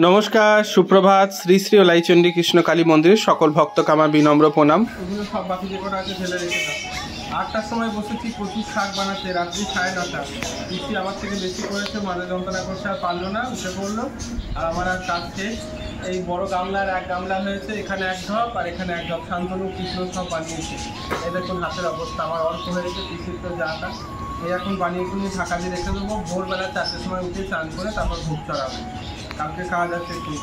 নমস্কার, সুপ্রভাত। শ্রী শ্রী ওলাইচন্ডী কৃষ্ণ কালী মন্দিরে সকল ভক্তকে আমার বিনম্র প্রণাম। এগুলো সব বাকি যে কটা আছে ফেলে রেখে দাও। 8টার সময় বসেছি প্রচুর শাক বানাতে, রাত্রি 9:30। পিসি আমার থেকে বেশি করেছে, মাঝে যন্ত্রণা করছে, আর পারলো না, উঠে পড়লো। আর আমার আর কাজ শেষ। এই বড় গামলার এক গামলা হয়েছে, এখানে এক ঢপ আর এখানে এক ঢপ শান্তনু কৃষ্ণ সব বানিয়েছে। এই দেখুন হাতের অবস্থা, আমার অল্প হয়েছে, পিসির তো যাটা। এই এখন বানিয়ে কুনিয়ে ঢাকা দিয়ে রেখে দেবো। ভোরবেলা 4টের সময় উঠে চান করে তারপর ভোগ চড়াবো। কালকে কাজ আছে ঠিক।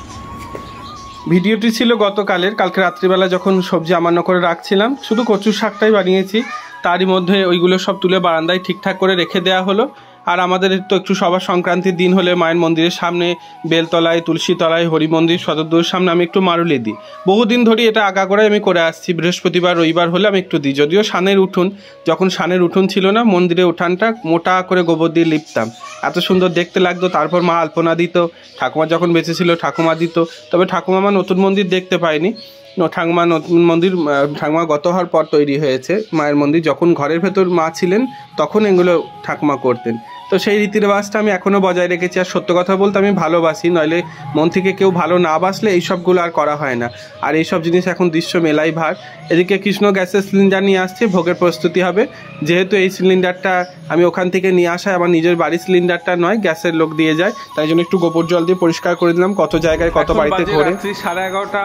ভিডিওটি ছিল গতকালের। কালকে রাত্রিবেলা যখন সবজি আমান্য করে রাখছিলাম, শুধু কচুর শাকটাই বানিয়েছি, তারই মধ্যে ওইগুলো সব তুলে বারান্দায় ঠিকঠাক করে রেখে দেওয়া হলো। আর আমাদের তো একটু সবার সংক্রান্তির দিন হলে মায়ের মন্দিরের সামনে বেলতলায়, তুলসীতলায়, হরি মন্দির সদরদুয়ারের সামনে আমি একটু মারুলি দিই। বহুদিন ধরে এটা আগাগোড়ায় আমি করে আসছি। বৃহস্পতিবার রবিবার হলে আমি একটু দিই। যদিও সানের উঠোন, যখন সানের উঠোন ছিল না, মন্দিরের উঠানটা মোটা করে গোবর দিয়ে লিপতাম, এত সুন্দর দেখতে লাগতো। তারপর মা আলপনা দিত, ঠাকুমা যখন বেঁচে ছিল ঠাকুমা দিত। তবে ঠাকুমা আমার নতুন মন্দির দেখতে পাইনি। ঠাকুমা নতুন মন্দির, ঠাকুমা গত হওয়ার পর তৈরি হয়েছে মায়ের মন্দির। যখন ঘরের ভেতর মা ছিলেন তখন এগুলো ঠাকুমা করতেন। তো সেই রীতি রেওয়াজটা আমি এখনও বজায় রেখেছি। আর সত্য কথা বলতে আমি ভালোবাসি, নইলে মন থেকে কেউ ভালো না বাসলে এইসবগুলো আর করা হয় না। আর এইসব জিনিস এখন দৃশ্য মেলাই ভার। এদিকে কৃষ্ণ গ্যাসের সিলিন্ডার নিয়ে আসছে, ভোগের প্রস্তুতি হবে। যেহেতু এই সিলিন্ডারটা আমি ওখান থেকে নিয়ে আসায় আমার নিজের বাড়ির সিলিন্ডারটা নয়, গ্যাসের লোক দিয়ে যায়, তাই জন্য একটু গোবর জল দিয়ে পরিষ্কার করে দিলাম। কত জায়গায় কত বাড়িতে ঘুরে। 11:30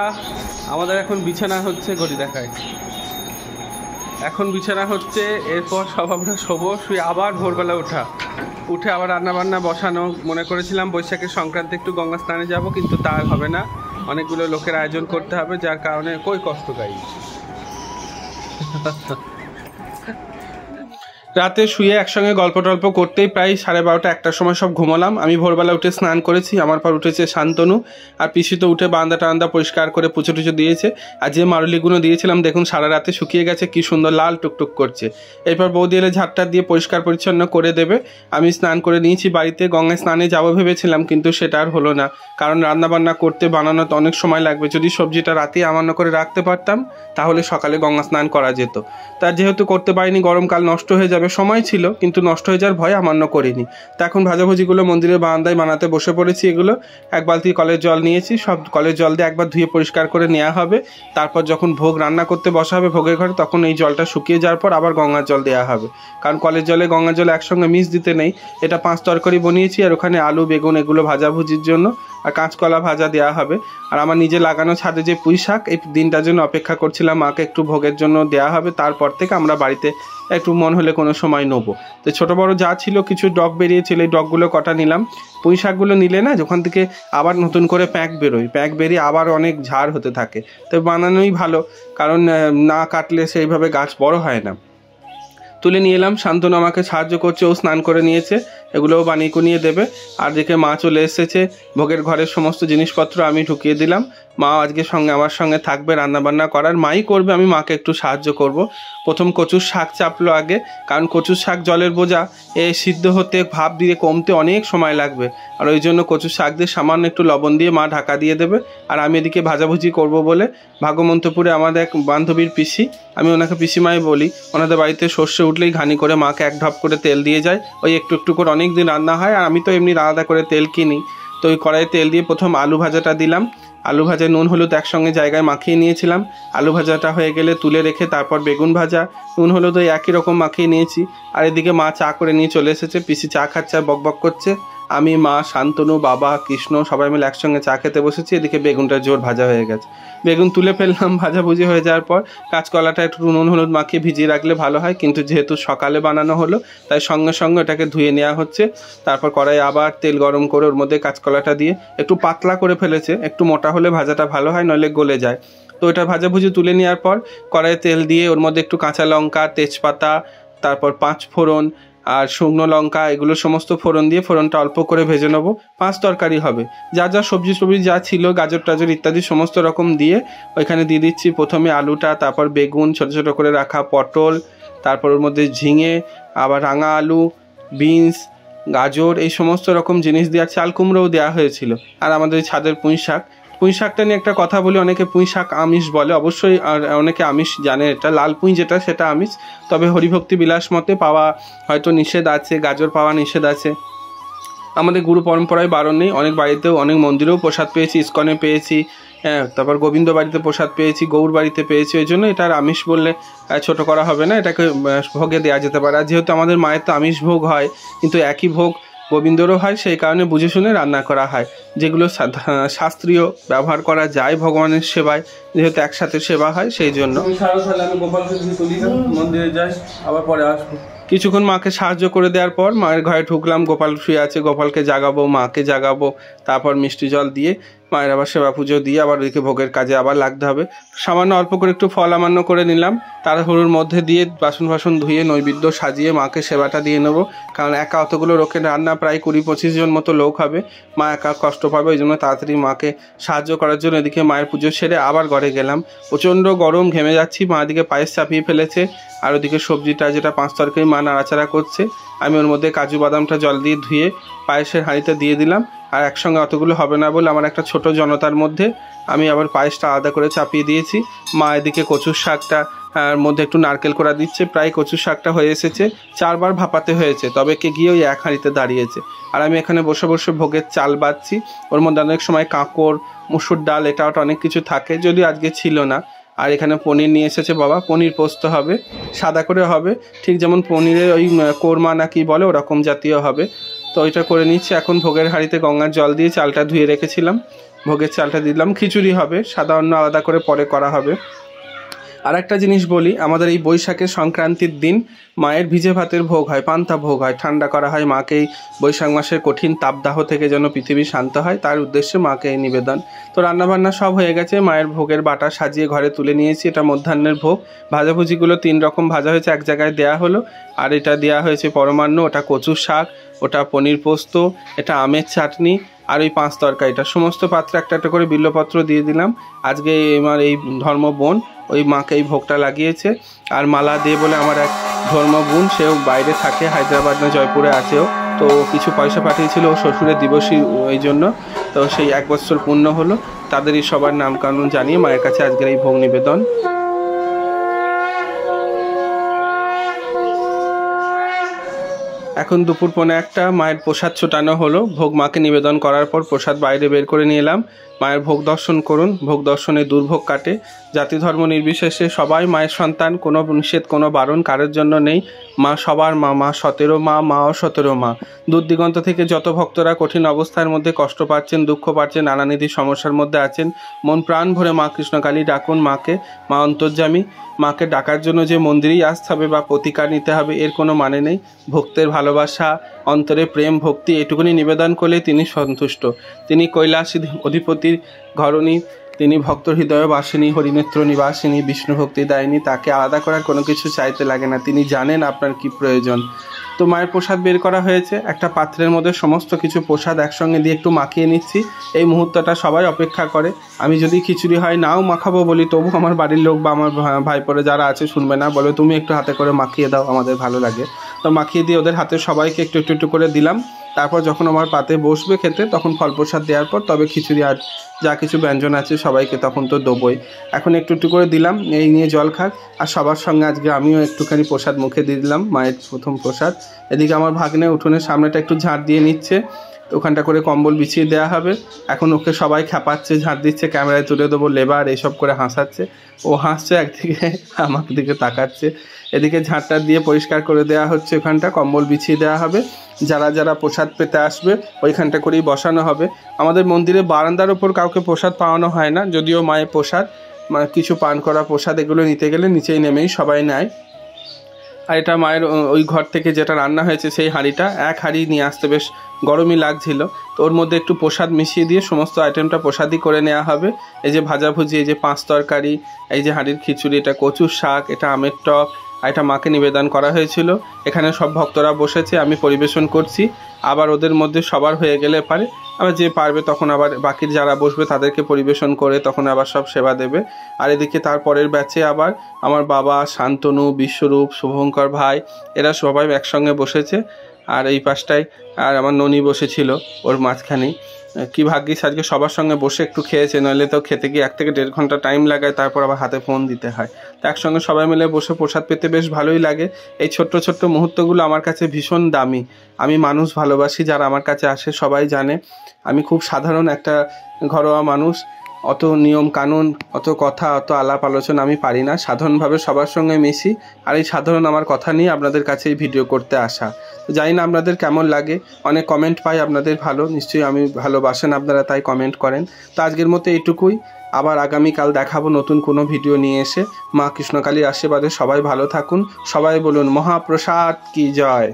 আমাদের এখন বিছানা হচ্ছে, ঘড়ি দেখায় এখন বিছানা হচ্ছে। এরপর সব আমরা শোবো, শুয়ে আবার ভোরবেলা উঠে আবার রান্নাবান্না বসানো। মনে করেছিলাম বৈশাখের সংক্রান্তি একটু গঙ্গা স্নানে যাব, কিন্তু তা হবে না। অনেকগুলো লোকের আয়োজন করতে হবে, যার কারণে কই কষ্ট গাই। রাতে শুয়ে একসঙ্গে গল্প টল্প করতেই প্রায় 12:30 1টার সময় সব ঘুমালাম। আমি ভোরবেলা উঠে স্নান করেছি, আমার পর উঠেছে শান্তনু। আর পিসি তো উঠে বারান্দা টারান্দা পরিষ্কার করে পুচো টুচো দিয়েছে। আর যে মারুলিগুলো দিয়েছিলাম দেখুন সারা রাতে শুকিয়ে গেছে, কি সুন্দর লাল টুকটুক করছে। এরপর বৌদি এলে ঝাড়টা দিয়ে পরিষ্কার পরিচ্ছন্ন করে দেবে। আমি স্নান করে নিয়েছি, বাড়িতে গঙ্গায় স্নানে যাবো ভেবেছিলাম, কিন্তু সেটা আর হলো না। কারণ রান্নাবান্না করতে বানানোতে অনেক সময় লাগবে। যদি সবজিটা রাতে আমান্য করে রাখতে পারতাম তাহলে সকালে গঙ্গা স্নান করা যেত। তার যেহেতু করতে পারিনি, গরমকাল নষ্ট হয়ে যাবে, সময় ছিল কিন্তু নষ্ট হয়ে যাওয়ার ভয়ে আমান্য করিনি। তা এখন ভাজাভুজিগুলো মন্দিরের বারান্দায় বানাতে বসে পড়েছি। এগুলো এক বালতি কলের জল নিয়েছি, সব কলের জল দিয়ে একবার ধুয়ে পরিষ্কার করে নেওয়া হবে। তারপর যখন ভোগ রান্না করতে বসা হবে ভোগের ঘরে, তখন এই জলটা শুকিয়ে যাওয়ার পর আবার গঙ্গার জল দেওয়া হবে। কারণ কলের জলে গঙ্গার জলে একসঙ্গে মিশ দিতে নেই। এটা 5 তরকারি বানিয়েছি, আর ওখানে আলু বেগুন এগুলো ভাজাভুজির জন্য, আর কাঁচকলা ভাজা দেওয়া হবে। আর আমার নিজে লাগানো ছাদে যে পুঁই শাক, এই দিনটার জন্য অপেক্ষা করছিলাম, মাকে একটু ভোগের জন্য দেওয়া হবে। তারপর থেকে আমরা বাড়িতে একটু মন হলে কোনো সময় নেবো। তো ছোটো বড়ো যা ছিল কিছু ডগ বেরিয়েছিল, এই ডগগুলো কটা নিলাম। পুঁই শাকগুলো নিলে না ওখান থেকে আবার নতুন করে প্যাঁক বেরোয়, প্যাঁক বেরিয়ে আবার অনেক ঝাড় হতে থাকে। তো বানানোই ভালো, কারণ না কাটলে সেইভাবে গাছ বড় হয় না। তুলে নিয়ে এলাম, শান্তনু আমাকে সাহায্য করছে, ও স্নান করে নিয়েছে, এগুলোও বানিয়ে কুনিয়ে দেবে। আর দেখে মা চলে এসেছে, ভোগের ঘরের সমস্ত জিনিসপত্র আমি ঢুকিয়ে দিলাম। মা আজকে আমার সঙ্গে থাকবে, রান্নাবান্না করার মাই করবে, আমি মাকে একটু সাহায্য করব। প্রথম কচুর শাক চাপলো আগে, কারণ কচুর শাক জলের বোঝা, সিদ্ধ হতে ভাপ দিয়ে কমতে অনেক সময় লাগবে। আর ওই জন্য কচুর শাক দিয়ে সামান্য একটু লবণ দিয়ে মা ঢাকা দিয়ে দেবে। আর আমি এদিকে ভাজাভুজি করব বলে ভাগ্যমন্তপুরে আমাদের এক বান্ধবীর পিসি, আমি ওনাকে পিসিমাই বলি, ওনাদের বাড়িতে সর্ষে উঠলেই ঘানি করে মাকে 1 ঢপ করে তেল দিয়ে যায়। ওই একটু একটু করে অনেক দিন রান্না হয়। আর আমি তো এমনি আলাদা করে তেল কিনি। তো ওই কড়াইয়ে তেল দিয়ে প্রথম আলু ভাজাটা দিলাম। আলু ভাজা নুন হলুদ একসঙ্গে জায়গায় মাখিয়ে নিয়েছিলাম। আলু ভাজাটা হয়ে গেলে তুলে রেখে তারপর বেগুন ভাজা, নুন হলুদ ওই একই রকম মাখিয়ে নিয়েছি। আর এদিকে মা চা করে নিয়ে চলে এসেছে, পিসি চা খাচ্ছে আর বকবক করছে। আমি, মা, শান্তনু, বাবা, কৃষ্ণ সবাই মিলে একসঙ্গে চা খেতে বসেছি। এদিকে বেগুনটা জোর ভাজা হয়ে গেছে, বেগুন তুলে ফেললাম। ভাজাভুজি হয়ে যাওয়ার পর কাঁচকলাটা একটু নুন হলুদ মাখিয়ে ভিজিয়ে রাখলে ভালো হয়, কিন্তু যেহেতু সকালে বানানো হলো তাই সঙ্গে সঙ্গে ওটাকে ধুয়ে নেওয়া হচ্ছে। তারপর কড়াই আবার তেল গরম করে ওর মধ্যে কাঁচকলাটা দিয়ে একটু পাতলা করে ফেলেছে, একটু মোটা হলে ভাজাটা ভালো হয়, নইলে গলে যায়। তো এটা ভাজাভুজি তুলে নেওয়ার পর কড়াইয়ে তেল দিয়ে ওর মধ্যে একটু কাঁচা লঙ্কা, তেজপাতা, তারপর 5 ফোড়ন আর শুকনো লঙ্কা, এগুলো সমস্ত ফোড়ন দিয়ে ফোড়নটা অল্প করে ভেজে নেবো। 5 তরকারি হবে, যা যা সবজি যা ছিল গাজর টাজর ইত্যাদি সমস্ত রকম দিয়ে ওইখানে দিয়ে দিচ্ছি প্রথমে আলুটা, তারপর বেগুন, ছোটো ছোটো করে রাখা পটল, তারপর ওর মধ্যে ঝিঙে, আবার রাঙা আলু, বিনস, গাজর, এই সমস্ত রকম জিনিস দেওয়া, চাল কুমড়োও দেওয়া হয়েছিল। আর আমাদের ছাদের পুঁই শাক, পুঁই শাকটা নিয়ে একটা কথা বলি, অনেকে পুঁই শাক আমিষ বলে, অবশ্যই আর অনেকে আমিষ জানে, এটা লাল পুঁই যেটা সেটা আমিষ। তবে হরিভক্তি বিলাস মতে পাওয়া হয়তো নিষেধ আছে, গাজর পাওয়া নিষেধ আছে। আমাদের গুরু পরম্পরায় বারণ নেই, অনেক বাড়িতেও অনেক মন্দিরেও প্রসাদ পেয়েছি, ইস্কনে পেয়েছি, হ্যাঁ, তারপর গোবিন্দ বাড়িতে প্রসাদ পেয়েছি, গৌর বাড়িতে পেয়েছি। ওই জন্য এটা আর আমিষ বললে ছোট করা হবে না, এটাকে ভোগে দেওয়া যেতে পারে। আর যেহেতু আমাদের মায়ের তো আমিষ ভোগ হয়, কিন্তু একই ভোগ গোবিন্দরও হয়, সেই কারণে বুঝে শুনে রান্না করা হয়, যেগুলো শাস্ত্রীয় ব্যবহার করা যায় ভগবানের সেবায়, যেহেতু একসাথে সেবা হয় সেই জন্য। আমি গোপালকে তুলি না, মন্দিরে যাই, আবার পরে আসবো। কিছুক্ষণ মাকে সাহায্য করে দেওয়ার পর মায়ের ঘরে ঢুকলাম। গোপাল শুয়ে আছে, গোপালকে জাগাবো, মাকে জাগাবো, তারপর মিষ্টি জল দিয়ে মায়ের আবার সেবা পুজো দিয়ে আবার ওইদিকে ভোগের কাজে আবার লাগতে হবে। সামান্য অল্প করে একটু ফল আমান্য করে নিলাম, তাড়াহুড়োর মধ্যে দিয়ে বাসন ধুয়ে নৈবেদ্য সাজিয়ে মাকে সেবাটা দিয়ে নেবো। কারণ একা অতগুলো লোকের রান্না, প্রায় 20-25 জন মতো লোক হবে, মা একা কষ্ট পাবে, ওই জন্য তাড়াতাড়ি মাকে সাহায্য করার জন্য এদিকে মায়ের পুজো সেরে আবার ঘরে গেলাম। প্রচণ্ড গরম, ঘেমে যাচ্ছি, মা দিকে পায়েস চাপিয়ে ফেলেছে, আর ওদিকে সবজিটা যেটা 5 তরকারি মা নাড়াচাড়া করছে। আমি ওর মধ্যে কাজু বাদামটা জল দিয়ে ধুয়ে পায়েসের হাঁড়িতে দিয়ে দিলাম। আর একসঙ্গে অতগুলো হবে না বলে আমার একটা ছোট জনতার মধ্যে আমি আবার পায়েসটা আলাদা করে চাপিয়ে দিয়েছি। মা এদিকে কচুর শাকটা মধ্যে একটু নারকেল করা দিচ্ছে। প্রায় কচুর শাকটা হয়ে এসেছে, 4 বার ভাপাতে হয়েছে, তবে কে গিয়ে ওই এক হাঁড়িতে দাঁড়িয়েছে। আর আমি এখানে বসে বসে ভোগের চাল বাঁধছি। ওর মধ্যে অনেক সময় কাঁকড়, মুসুর ডাল, এটা ওটা অনেক কিছু থাকে, যদি আজকে ছিল না। আর এখানে পনির নিয়ে এসেছে বাবা, পনির পোস্ত হবে, সাদা করে হবে, ঠিক যেমন পনিরের ওই কোরমা না কি বলে ওরকম জাতীয় হবে। তো ওইটা করে নিচ্ছি। এখন ভোগের হাঁড়িতে গঙ্গার জল দিয়ে চালটা ধুয়ে রেখেছিলাম, ভোগের চালটা দিলাম। খিচুড়ি হবে, সাদা অন্ন আলাদা করে পরে করা হবে। আর একটা জিনিস বলি, আমাদের এই বৈশাখের সংক্রান্তির দিন মায়ের ভিজে ভাতের ভোগ হয়, পান্তা ভোগ হয়, ঠান্ডা করা হয় মাকে। এই বৈশাখ মাসের কঠিন তাপদাহ থেকে যেন পৃথিবী শান্ত হয়, তার উদ্দেশ্যে মাকে এই নিবেদন। তো রান্নাবান্না সব হয়ে গেছে, মায়ের ভোগের বাটা সাজিয়ে ঘরে তুলে নিয়েছি। এটা মধ্যাহ্নের ভোগ। ভাজাভুজিগুলো 3 রকম ভাজা হয়েছে, এক জায়গায় দেয়া হলো। আর এটা দেওয়া হয়েছে পরমান্ন, ওটা কচুর শাক, ওটা পনির পোস্ত, এটা আমের চাটনি, আর ওই 5 তরকারিটা সমস্ত পাত্রে একটা একটা করে বিল্লপত্র দিয়ে দিলাম। আজকে আমার এই ধর্ম বোন ওই মাকে এই ভোগটা লাগিয়েছে। আর মালা দিয়ে বলে আমার এক ধর্ম বোন, সেও বাইরে থাকে, হায়দ্রাবাদ না জয়পুরে আছেও, তো কিছু পয়সা পাঠিয়েছিল ও শ্বশুরের দিবসী ওই জন্য। তো সেই 1 বছর পূর্ণ হলো, তাদেরই সবার নামকানুন জানিয়ে মায়ের কাছে আজকের এই ভোগ নিবেদন। এখন দুপুর 1:45, মায়ের প্রসাদ ছোটানো হলো। ভোগ মাকে নিবেদন করার পর প্রসাদ বাইরে বের করে নিয়ে এলাম। মায়ের ভোগ দর্শন করুন, ভোগ দর্শনে দুর্ভোগ কাটে। জাতি ধর্ম নির্বিশেষে সবাই মায়ের সন্তান, কোনো নিষেধ কোনো বারণ কারোর জন্য নেই। মা সবার মা, মা 17 মা, মাও 17 মা। দূর দিগন্ত থেকে যত ভক্তরা কঠিন অবস্থার মধ্যে কষ্ট পাচ্ছেন, দুঃখ পাচ্ছেন, নানানিধি সমস্যার মধ্যে আছেন, মন প্রাণ ভরে মা কৃষ্ণকালী ডাকুন মাকে। মা অন্তর্যামী, মাকে ডাকার জন্য যে মন্দিরেই আসতে হবে বা প্রতিকার নিতে হবে এর কোনো মানে নেই। ভক্তের ভালোবাসা, অন্তরে প্রেম ভক্তি, এটুকুনি নিবেদন করলে তিনি সন্তুষ্ট। তিনি কৈলাসী অধিপতির ঘরণী, তিনি ভক্ত হৃদয় বাসিনী, হরিনেত্র নিবাসিনী, বিষ্ণু ভক্তি দায়িনী। তাকে আলাদা করার কোনো কিছু চাইতে লাগে না, তিনি জানেন আপনার কি প্রয়োজন। তো মায়ের প্রসাদ বের করা হয়েছে, একটা পাত্রের মধ্যে সমস্ত কিছু প্রসাদ একসঙ্গে দিয়ে একটু মাখিয়ে নিচ্ছি। এই মুহূর্তটা সবাই অপেক্ষা করে। আমি যদি খিচুড়ি হয় নাও মাখাবো বলি, তবু আমার বাড়ির লোক বা আমার ভাইপোরে যারা আছে শুনবে না, বলে তুমি একটু হাতে করে মাখিয়ে দাও, আমাদের ভালো লাগে। তো মাখিয়ে দিয়ে ওদের হাতে সবাইকে একটু একটু একটু করে দিলাম। তারপর যখন আমার পাতে বসবে খেতে, তখন ফল প্রসাদ দেওয়ার পর তবে খিচুড়ি আর যা কিছু ব্যঞ্জন আছে সবাইকে তখন তো দেবই। এখন একটু একটু করে দিলাম, এই নিয়ে জল খাক। আর সবার সঙ্গে আজকে আমিও একটুখানি প্রসাদ মুখে দিয়ে দিলাম, মায়ের প্রথম প্রসাদ। এদিকে আমার ভাগ্নে উঠোনের সামনেটা একটু ঝাঁট দিয়ে নিচ্ছে, ওখানটা করে কম্বল বিছিয়ে দেওয়া হবে। এখন ওকে সবাই খেপাচ্ছে, ঝাঁট দিচ্ছে, ক্যামেরায় তুলে দেবো, লেবার এইসব করে হাসাচ্ছে। ও হাসছে একদিকে, আমার দিকে তাকাচ্ছে। এদিকে ঝাঁটটা দিয়ে পরিষ্কার করে দেওয়া হচ্ছে, ওখানটা কম্বল বিছিয়ে দেওয়া হবে। যারা যারা প্রসাদ পেতে আসবে ওইখানটা করেই বসানো হবে। আমাদের মন্দিরে বারান্দার ওপর কাউকে প্রসাদ পাওয়ানো হয় না, যদিও মায়ের প্রসাদ, কিছু পান করা প্রসাদ এগুলো নিতে গেলে নিচেই নেমেই সবাই নেয়। আর এটা মায়ের ওই ঘর থেকে যেটা রান্না হয়েছে সেই হাঁড়িটা, এক হাঁড়ি নিয়ে আসতে বেশ গরমই লাগছিল। তো ওর মধ্যে একটু প্রসাদ মিশিয়ে দিয়ে সমস্ত আইটেমটা প্রসাদই করে নেওয়া হবে। এই যে ভাজাভুজি, এই যে 5 তরকারি, এই যে হাঁড়ির খিচুড়ি, এটা কচুর শাক, এটা আমের টক, আর এটা মাকে নিবেদন করা হয়েছিল। এখানে সব ভক্তরা বসেছে, আমি পরিবেশন করছি। আবার ওদের মধ্যে সবার হয়ে গেলে পারে আবার যে পারবে তখন আবার বাকি যারা বসবে তাদেরকে পরিবেশন করে তখন আবার সব সেবা দেবে। আর এদিকে তারপরের ব্যাচে আবার আমার বাবা, শান্তনু, বিশ্বরূপ, শুভঙ্কর ভাই, এরা সবাই একসঙ্গে বসেছে। আর এই পাশটায় আর আমার ননি বসেছিল ওর মাঝখানেই। কি ভাগ্যিস আজকে সবার সঙ্গে বসে একটু খেয়েছে, নইলে তো খেতে গিয়ে 1 থেকে 1.5 ঘন্টা টাইম লাগায়, তারপর আবার হাতে ফোন দিতে হয়। তো একসঙ্গে সবাই মিলে বসে প্রসাদ পেতে বেশ ভালোই লাগে। এই ছোট্ট ছোট্ট মুহূর্তগুলো আমার কাছে ভীষণ দামি। আমি মানুষ ভালোবাসি, যারা আমার কাছে আসে সবাই জানে আমি খুব সাধারণ একটা ঘরোয়া মানুষ। অত নিয়ম কানুন, অত কথা, অত আলাপ আলোচনা আমি পারি না। সাধারণভাবে সবার সঙ্গে মিশি, আর এই সাধারণ আমার কথা নিয়ে আপনাদের কাছে এই ভিডিও করতে আসা। জানি না আপনাদের কেমন লাগে, অনেক কমেন্ট পাই আপনাদের ভালো, নিশ্চয়ই আমি ভালোবাসেন আপনারা, তাই কমেন্ট করেন। তো আজকের মতো এইটুকুই, আবার আগামীকাল দেখাবো নতুন কোনো ভিডিও নিয়ে এসে। মা কৃষ্ণকালীর আশীর্বাদে সবাই ভালো থাকুন, সবাই বলুন মহাপ্রসাদ কি জয়।